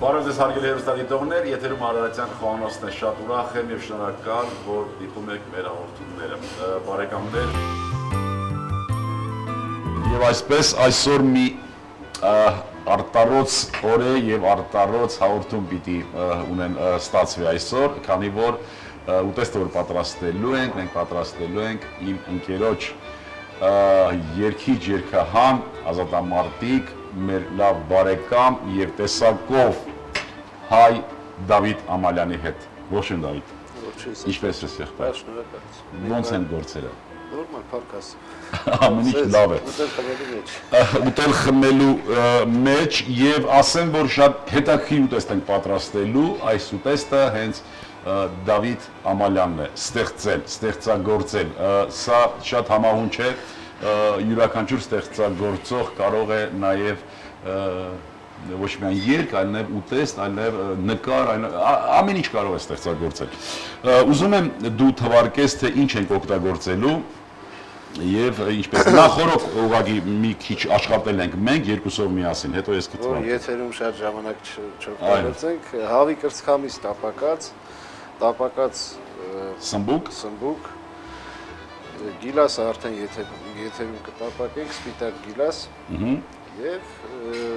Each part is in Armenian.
Բարև ձեզ հարգելի հեռուստադիտողներ, եթերում Արարատյան Խոհանոցն է, շատ ուրախ եմ եւ շնորհակալ, որ դիտում եք մեր հաղորդումները։ Բարեկամներ, եւ այսպես այսօր մի արտառոց օր է եւ արտառոց հաղորդում պիտի ունեն ստացվի այսօր, քանի որ ուտեստը որ պատրաստելու ենք, մենք պատրաստելու ենք իմ ընկերոջ երկիչ երկհան ազատամարտիկ մեր լավ բարեկամ եւ տեսակով հայ Դավիթ Ամալյանի հետ։ Ողջույն Դավիթ։ Ողջույն։ Ինչպես ես եղբայր։ Շնորհակալ։ Ոնց են գործերը։ Նորմալ, փառքաս։ Ամեն ինչ լավ է։ Ուտել խմելու մեջ եւ ասեմ որ շատ հետաքրքիր ուտեստ ենք պատրաստելու, այս ուտեստը հենց Դավիթ Ամալյանն է ստեղծել, ստեղծագործել։ Սա շատ համահունչ է, յուրաքանչյուր ստեղծագործող կարող է նաեւ ոչ միայն երգ, այլ նաև ուտեստ, այլ նաև նկար, ամեն ինչ կարող է ստեղծագործել։ Ուզում եմ դու թվարկես, թե ինչ ենք օգտագործելու եւ ինչպես նախորդ ուղղակի մի քիչ աշխատել ենք մենք երկուսով միասին, հետո ես կթվարկեմ։ Եթերում շատ ժամանակ չօգտագործենք, հավի կրծքամից տապակած սմբուկ, գիլասը արդեն եթերում կտապակենք, սպիտակ գիլաս։ Եվ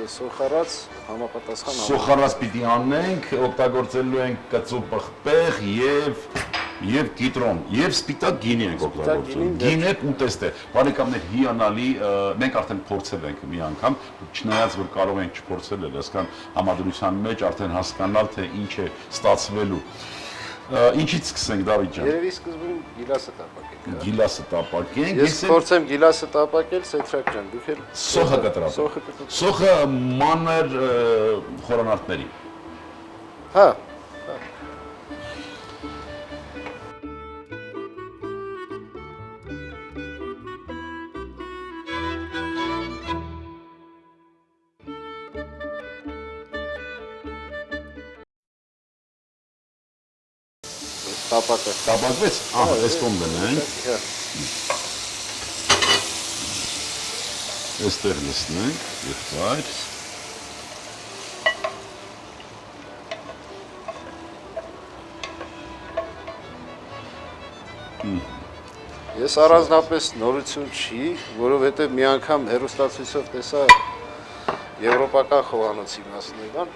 սոխարած համապատասխան սոխարած պիտի անենք, օգտագործելու ենք կծու պղպեղ եւ կիտրոն եւ սպիտակ գինի ենք օգտագործում։ Գինը ուտեստ է։ Բարեկամներ, հիանալի, մենք արդեն փորձել ենք մի անգամ, չնայած որ կարող ենք չփորձել, այսքան համադրության մեջ արդեն հասկանալ թե ինչ է ստացվելու։ Ինչից սկսենք Դավիթ ջան։ Երևի սկզբում գիլասը տապակենք։ Գիլասը տապակենք։ Ես փորձեմ գիլասը տապակել, Սեթրակ ջան, դուք էլ սոխը կտրատեք։ Սոխը մանր խորանարդների։ Հա։ Տապակվեց, այս կողմ դնենք, այստեղ լցնենք, եղբայր։ Ես առանձնապես նորություն չի, որովհետև մի անգամ հեռուստացույցով տեսա եվրոպական խոհանոցի մասնական,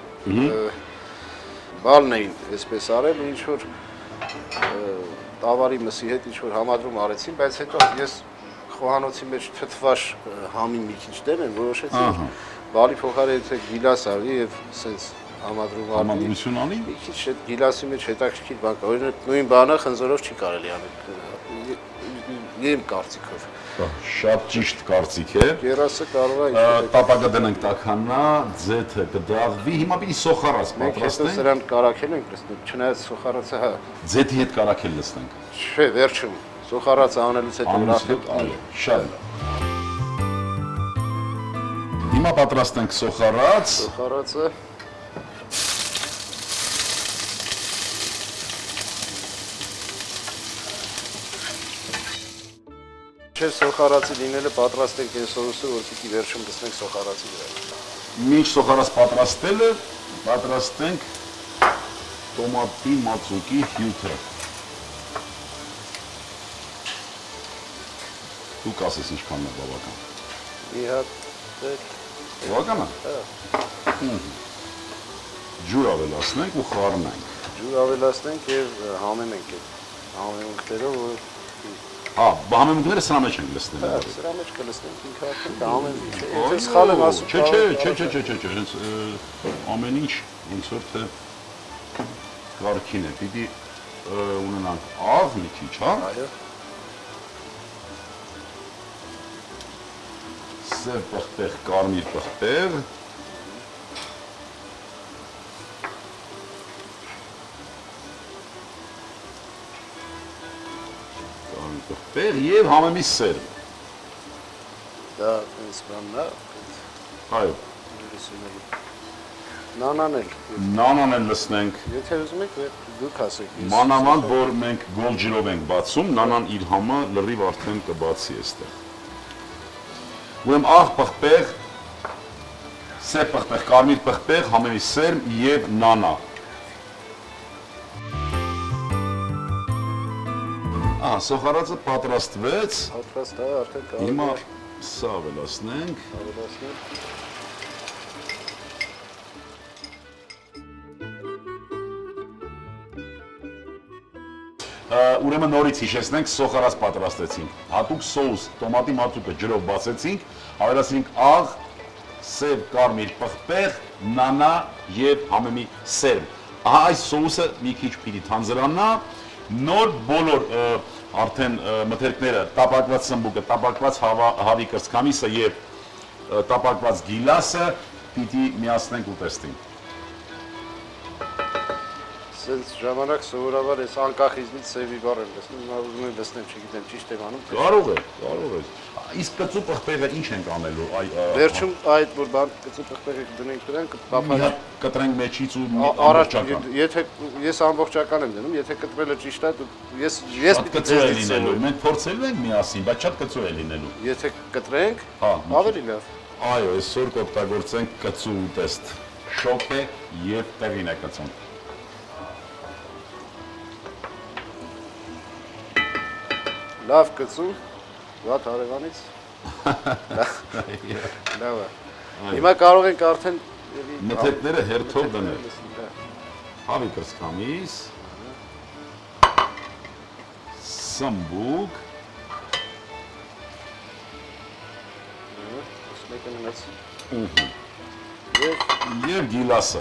բալն էին այսպես արել, ինչ որ տավարի մսի հետ ինչ-որ համադրում արեցին, բայց հետո ես խոհանոցի մեջ թթվաշ համին մի քիչ դեմ որոշեցի, որ բալի փոխարեն եթե գիլաս արի եւ սենց համադրություն անի, մի քիչ այդ գիլասի մեջ հետաքրքիր բան կա, օրինակ նույն բանը խնձորով չի կարելի անել, իմ կարծիքով։ Շատ ճիշտ կարծիք է։ Կերասը կարող է տապակը դնենք տաքանա, ձեթը կդաղվի, հիմա պիտի սոխարած պատրաստենք։ Սրան կարակել ենք լցնում, չնայած սոխարածը հա։ Ձեթի հետ կարակել լցնենք։ Չէ, վերջում սոխարածը անելուց հետո ուրախ այո, շատ։ Հիմա պատրաստենք սոխարած։ Սոխարածը Չէ, սոխարածի լինելը պատրաստենք այն սոուսը, որ պիտի վերջում լցնենք սոխարածի վրա։ Մինչ սոխարած պատրաստելը, պատրաստենք տոմատի մածուկի հյութը։ Դու կասես ինչքանն է բավական։ Մի հատ բավական է։ Ջուր ավելացնենք ու խառնենք։ Ջուր ավելացնենք եւ համեմենք այդ համեմունքներով, որ Համեմունքները սրա մեջ ենք լցնել։ Սրա մեջ կլցնենք ինքը արդեն համեմունք է։ Եթե սխալ եմ ասում։ Չէ, ամեն ինչ ոնց որ թե կարգին է, պիտի ունենանք աղ մի քիչ, հա։ Այո։ Սև պղպեղ, կարմիր պղպեղ։ Պղպեղ եւ համեմի սեր։ Դա ինձ բանն է։ Այո։ Նանան էլ լցնենք։ Եթե ուզում եք, դուք ասեք։ Մանավանդ որ մենք գոլ ջրով ենք բացում, նանան իր համը լրիվ արդեն կբացի այստեղ։ Ուրեմն աղ պղպեղ սև պղպեղ, կարմիր պղպեղ, համեմի սերմ եւ նանա։ Սոխարածը պատրաստվեց։ Պատրաստ է, արդեն կարող Հիմա սա ավելացնենք։ Ուրեմն նորից հիշեցնենք, սոխարած պատրաստեցինք։ Հատուկ սոուս, տոմատի մածուկը ջրով բացեցինք, ավելացրինք աղ, սև կարմիր պղպեղ, նանա եւ համեմի սերմ։ Ահա այս սոուսը մի քիչ պիտի թանձրանա, նոր բոլոր արդեն մթերքները, տապակված սմբուկը, տապակված հավի կրծքամիսը եւ տապակված գիլասը պիտի միացնենք ուտեստին։ Սենց ժամանակ սովորաբար ես անկախիզնից սևի բառ եմ լսնում, հիմա ուզում եմ լսնեմ, չգիտեմ, ճիշտ եմ անում, թե Կարող է։ Իսկ կծու պղպեղը ինչ ենք անելու։ Վերջում այդ որ բան կծու պղպեղը դնենք դրան, կփափարի կտրենք մեջից ու առաջ եթե ես ամբողջական եմ դնում, եթե կտրելը ճիշտ է, ես կծու է լինելու։ Մենք փորձելու ենք միասին, բայց շատ կծու է լինելու։ Եթե կտրենք, ավելի լավ։ Այո, այսօր կօգտագործենք կծու ուտեստ։ Շոկ է եւ տեղին է կծուն։ Լավ կծու, վատ հարևանից։ Լավ է։ Հիմա կարող ենք արդեն մթերքները հերթով դնել։ Հավի կրծքամիս, սմբուկ, եւ գիլասը։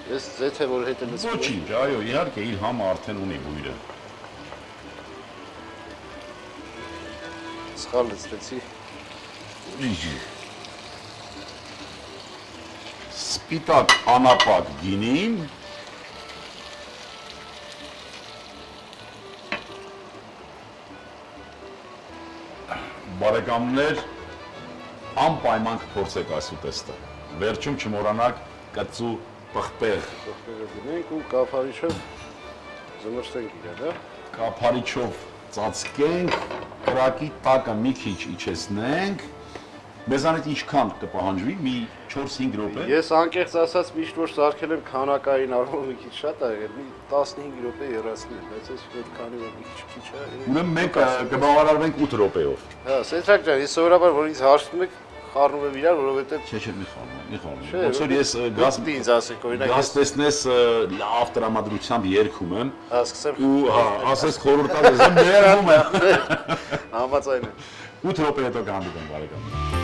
Ես ձեթե որ հետ է լսում։ Ոչինչ, այո, իհարկե իր համը արդեն ունի բույրը։ Սխալ լցրեցի։ Սպիտակ անապակ գինին, բարեկամներ, անպայման կփորձեք այս ուտեստը։ Վերջում չմոռանաք կծու պղպեղ։ Պղպեղը դնենք ու կափարիչով զմրցենք իրար, հա։ Կափարիչով ծածկենք, կրակի տակը մի քիչ իջեցնենք։ Մեզանից ինչքան կպահանջվի, մի 4-5 րոպե։ Ես անկեղծ ասած միշտ որ սարքել եմ քանակային առումով մի քիչ շատ է եղել, մի 15 րոպե երացնի, բայց ես որ քանի որ մի քիչ է։ Ուրեմն մենք կբավարարվենք 8 րոպեով։ Հա, Սեթրակ ջան, ես սովորաբար որ ինձ հարցնում եք, խառնում եմ իրար, որովհետև Չէ, մի խառնում։ Ոնց որ ես ինձ ասեք, օրինակ գազ տեսնես լավ տրամադրությամբ երգում եմ, հա, սկսեմ ու հա, ասես խորհուրդ տալիս եմ ներվում եմ։ համաձայն եմ։ 8 րոպե հետո կհանդիպենք բարեկամներ։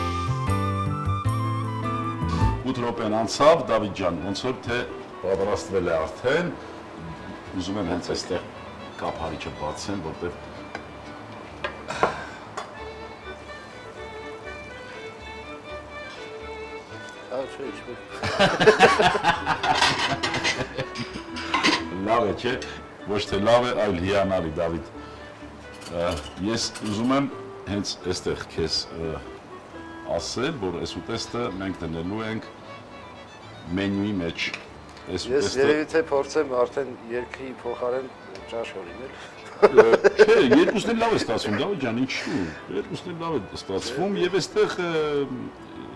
8 րոպեն անցավ, Դավիթ ջան, ոնց որ թե պատրաստվել է արդեն, ուզում եմ հենց այստեղ կափարիչը բացեմ, որտեղ Չէ, չէ։ Լավ է, չէ, ոչ թե լավ է, այլ հիանալի, Դավիթ։ Ես ուզում եմ հենց այստեղ քեզ ասել, որ այս ուտեստը մենք դնելու ենք մենյուի մեջ։ Ես երևի թե փորձեմ արդեն երկրի փոխարեն ճաշ օրինել։ Չէ, երկուսն էլ լավ է ստացվում, Դավիթ ջան, ինչու՞։ Երկուսն էլ լավ է ստացվում եւ այստեղ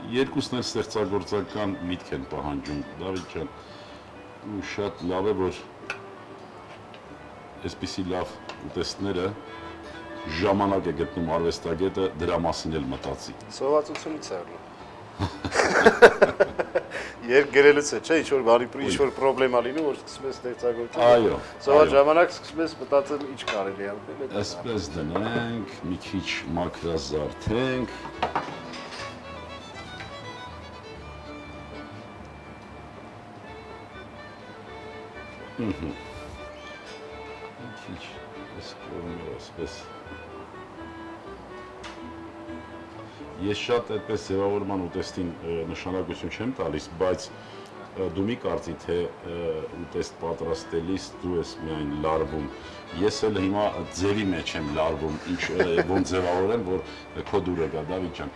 երկուսն էլ ստեղծագործական միտք են պահանջում, Դավիթ ջան, ու շատ լավ է, որ այսպիսի լավ ուտեստները ժամանակ է գտնում արվեստագետը դրա մասին էլ մտածի։ Սովածությունից է ալու։ Երբ գրելուց է, չէ, ինչ-որ բանի ինչ-որ պրոբլեմա լինում, որ սկսում ես ստեղծագործել։ Այո։ Սովոր ժամանակ սկսում ես մտածել ինչ կարելի է անել։ Այսպես դնենք, մի քիչ մաքրազարդենք։ Քիչ այս կողմը այսպես։ Ես շատ այդպես ձևավորման ուտեստին նշանակություն չեմ տալիս, բայց դու մի կարծի, թե ուտեստ պատրաստելիս դու ես միայն լարվում։ Ես էլ հիմա ձևի մեջ եմ լարվում, ոնց ձևավորեմ, որ քո դուրը գա, Դավիթ ջան։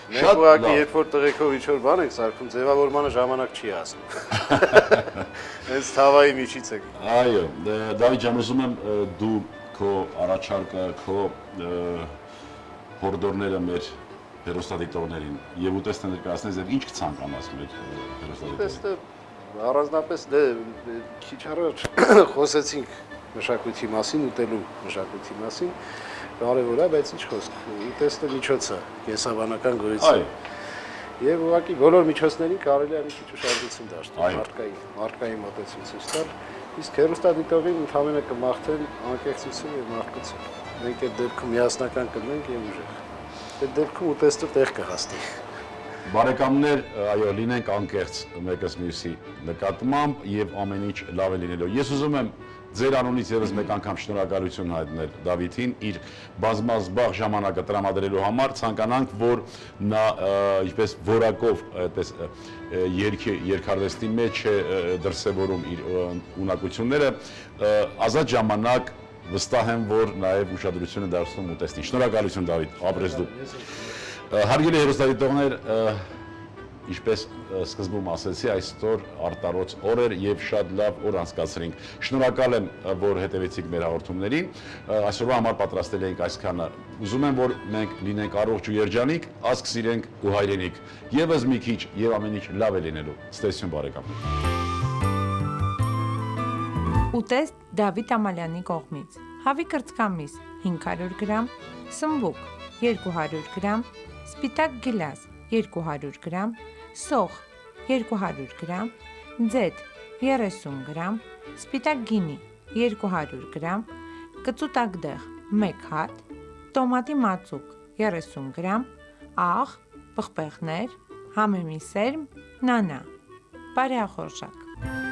Մենք ուղղակի երբ որ տղեկով ինչ-որ բան ենք սարքում, ձևավորմանը ժամանակ չի հասնում։ Հենց թավայի միջից եք։ Այո, Դավիթ ջան, ուզում եմ դու քո առաջարկը, քո հորդորները մեր հերոստատիտողներին եւ ուտեստը ներկայացնես եւ ինչ կցանկանաս մեր հերոստատիտողներին։ Ուտեստը առանձնապես քիչ առաջ խոսեցինք մշակույթի մասին, ուտելու մշակույթի մասին, կարևոր է, բայց ինչ խոսք, ուտեստը միջոց է, կենսաբանական գոյություն։ Եվ ուղղակի բոլոր միջոցներին կարելի է մի քիչ ուշադրություն դարձնել, մարդկային մոտեցում ցույց տալ, իսկ հերոստատիտողին ընդհանրապես կմաղթեն անկեղծություն եւ մարդկություն։ Մենք այդ դեպքում միասնական կլինենք եւ ուժեղ։ Այդ դեպքում ուտեստը տեղ կհասնի։ Բարեկամներ, այո, լինենք անկեղծ մեկս մյուսի նկատմամբ եւ ամեն ինչ լավ է լինելու։ Ես ուզում եմ ձեր անունից եւս մեկ անգամ շնորհակալություն հայտնել Դավիթին իր բազմազբաղ ժամանակը տրամադրելու համար, ցանկանանք, որ նա ինչպես որակով այդպես երկարվեստի մեջ է դրսևորում իր ունակությունները, ազատ ժամանակ վստահ եմ, որ նաեւ ուշադրությունը դարձնում ուտեստին։ Շնորհակալություն Դավիթ, ապրես դու։ Հարգելի հերոստատիտողներ, ինչպես սկզբում ասեցի, այսօր արտարոց օր էր եւ շատ լավ օր անցկացրինք։ Շնորհակալ եմ, որ հետևեցիք մեր հաղորդումներին։ Այսօրվա համար պատրաստել ենք այսքանը։ Ուզում եմ, որ մենք լինենք առողջ ու երջանիկ, ազգ սիրենք ու հայրենիք։ Եվս մի քիչ եւ ամեն ինչ լավ է լինելու։ Ստեսություն բարեկամ։ Ուտեստ Դավիթ Ամալյանի կողմից։ Հավի կրծքամիս 500 գրամ, սմբուկ 200 գրամ, սպիտակ գիլաս 200 գրամ, սոխ 200 գրամ, ձեթ 30 գրամ, սպիտակ գինի 200 գրամ, կծուտակդեղ 1 հատ, տոմատի մածուկ 30 գրամ, աղ, պղպեղներ, համեմի սերմ, նանա, բարեախորժակ։